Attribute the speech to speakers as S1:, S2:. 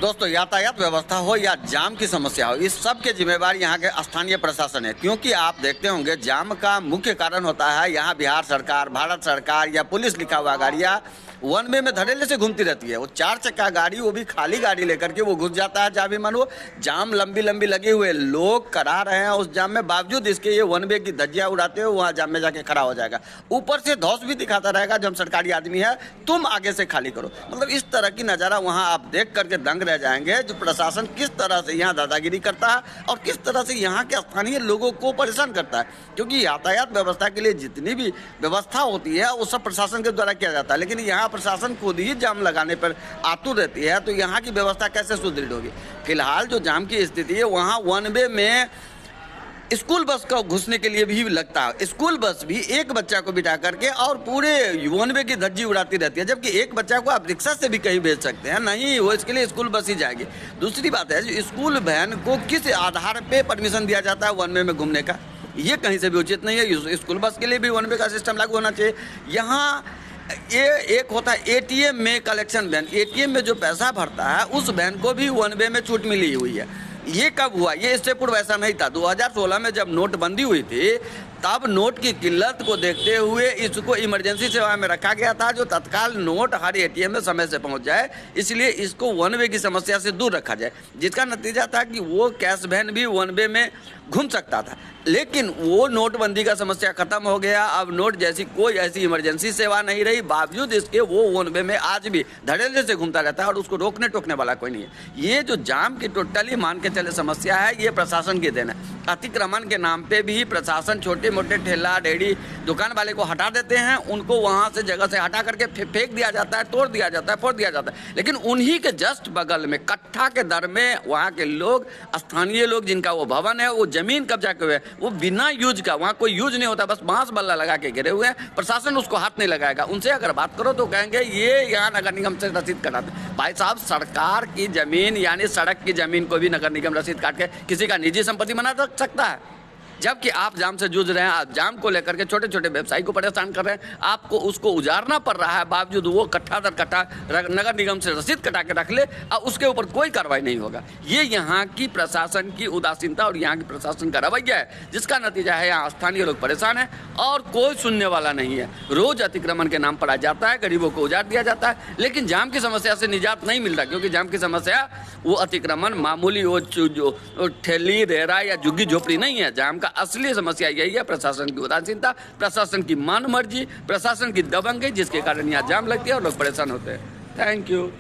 S1: दोस्तों, यातायात व्यवस्था हो या जाम की समस्या हो, इस सब के जिम्मेवार यहाँ के स्थानीय प्रशासन है। क्योंकि आप देखते होंगे जाम का मुख्य कारण होता है यहाँ बिहार सरकार, भारत सरकार या पुलिस लिखा हुआ गाड़ियाँ वन वे में धड़ेले से घूमती रहती है। वो 4 चक्का गाड़ी, वो भी खाली गाड़ी लेकर के वो घुस जाता है जहाँ भी मन हो। जाम लंबी लंबी लगे हुए, लोग करा रहे हैं उस जाम में, बावजूद इसके ये वन वे की धज्जियाँ उड़ाते हुए वहाँ जाम में जाके खड़ा हो जाएगा। ऊपर से धौस भी दिखाता रहेगा, जब सरकारी आदमी है तुम आगे से खाली करो। मतलब इस तरह की नज़ारा वहाँ आप देख करके दंग रह जाएंगे, जो प्रशासन किस तरह से यहाँ दादागिरी करता है और किस तरह से यहाँ के स्थानीय लोगों को परेशान करता है। क्योंकि यातायात व्यवस्था के लिए जितनी भी व्यवस्था होती है वो सब प्रशासन के द्वारा किया जाता है, लेकिन यहाँ प्रशासन खुद ही जाम लगाने पर आतुर रहती है, तो यहाँ की व्यवस्था कैसे सुदृढ़ होगी। फिलहाल जो जाम की स्थिति है, वहाँ वन वे में स्कूल बस का घुसने के लिए भी लगता है। स्कूल बस भी एक बच्चा को बिठा करके और पूरे वन वे की धज्जी उड़ाती रहती है, जबकि एक बच्चा को आप रिक्शा से भी कहीं भेज सकते हैं। नहीं, वो इसके लिए स्कूल बस ही जाएगी। दूसरी बात है, जो स्कूल वैन को किस आधार पे परमिशन दिया जाता है वन वे में घूमने का, ये कहीं से भी उचित नहीं है। स्कूल बस के लिए भी वन वे का सिस्टम लागू होना चाहिए। यहाँ ये एक होता है एटीएम में कलेक्शन वैन, एटीएम में जो पैसा भरता है उस वैन को भी वन वे में छूट मिली हुई है। ये कब हुआ? ये इससे पूर्व ऐसा नहीं था। 2016 में जब नोटबंदी हुई थी, तब नोट की किल्लत को देखते हुए इसको इमरजेंसी सेवा में रखा गया था, जो तत्काल नोट हर एटीएम में समय से पहुंच जाए, इसलिए इसको वन वे की समस्या से दूर रखा जाए। जिसका नतीजा था कि वो कैश वैन भी वन वे में घूम सकता था। लेकिन वो नोटबंदी का समस्या खत्म हो गया। अब नोट जैसी कोई ऐसी इमरजेंसी सेवा नहीं रही, बावजूद इसके वो वन वे में आज भी धड़ेले से घूमता रहता है और उसको रोकने टोकने वाला कोई नहीं है। ये जो जाम की टोटली मान के चले समस्या है, ये प्रशासन की देन है। अतिक्रमण के नाम पे भी प्रशासन छोटे मोटे ठेला रेहड़ी दुकान वाले को हटा देते हैं, उनको वहाँ से जगह से हटा करके फेंक दिया जाता है, तोड़ दिया जाता है, फोड़ दिया जाता है। लेकिन उन्हीं के जस्ट बगल में कट्ठा के दर में वहाँ के लोग, स्थानीय लोग जिनका वो भवन है, वो जमीन कब्जा किए हुए हैं, वो बिना यूज का, वहाँ कोई यूज नहीं होता, बस बांस बल्ला लगा के गिरे हुए हैं। प्रशासन उसको हाथ नहीं लगाएगा। उनसे अगर बात करो तो कहेंगे ये यहाँ नगर निगम से रसीद कटाते। भाई साहब, सरकार की जमीन यानी सड़क की जमीन को भी नगर निगम रसीद काट के किसी का निजी संपत्ति बना सकता है? जबकि आप जाम से जूझ रहे हैं, आप जाम को लेकर के छोटे छोटे व्यवसायी को परेशान कर रहे हैं, आपको उसको उजारना पड़ रहा है, बावजूद वो कट्ठा दर कट्ठा नगर निगम से रसीद कटा के रख ले और उसके ऊपर कोई कार्रवाई नहीं होगा। ये यहाँ की प्रशासन की उदासीनता और यहाँ की प्रशासन का रवैया है, जिसका नतीजा है यहाँ स्थानीय लोग परेशान हैं और कोई सुनने वाला नहीं है। रोज अतिक्रमण के नाम पर आ जाता है, गरीबों को उजाड़ दिया जाता है, लेकिन जाम की समस्या से निजात नहीं मिल रहा। क्योंकि जाम की समस्या वो अतिक्रमण मामूली वो जो ठेली रेहड़ा या झुग्गी झोपड़ी नहीं है। जाम का असली समस्या यही है, प्रशासन की उदासीनता, प्रशासन की मनमर्जी, प्रशासन की दबंगई, जिसके कारण यहाँ जाम लगती है और लोग परेशान होते हैं। Thank you.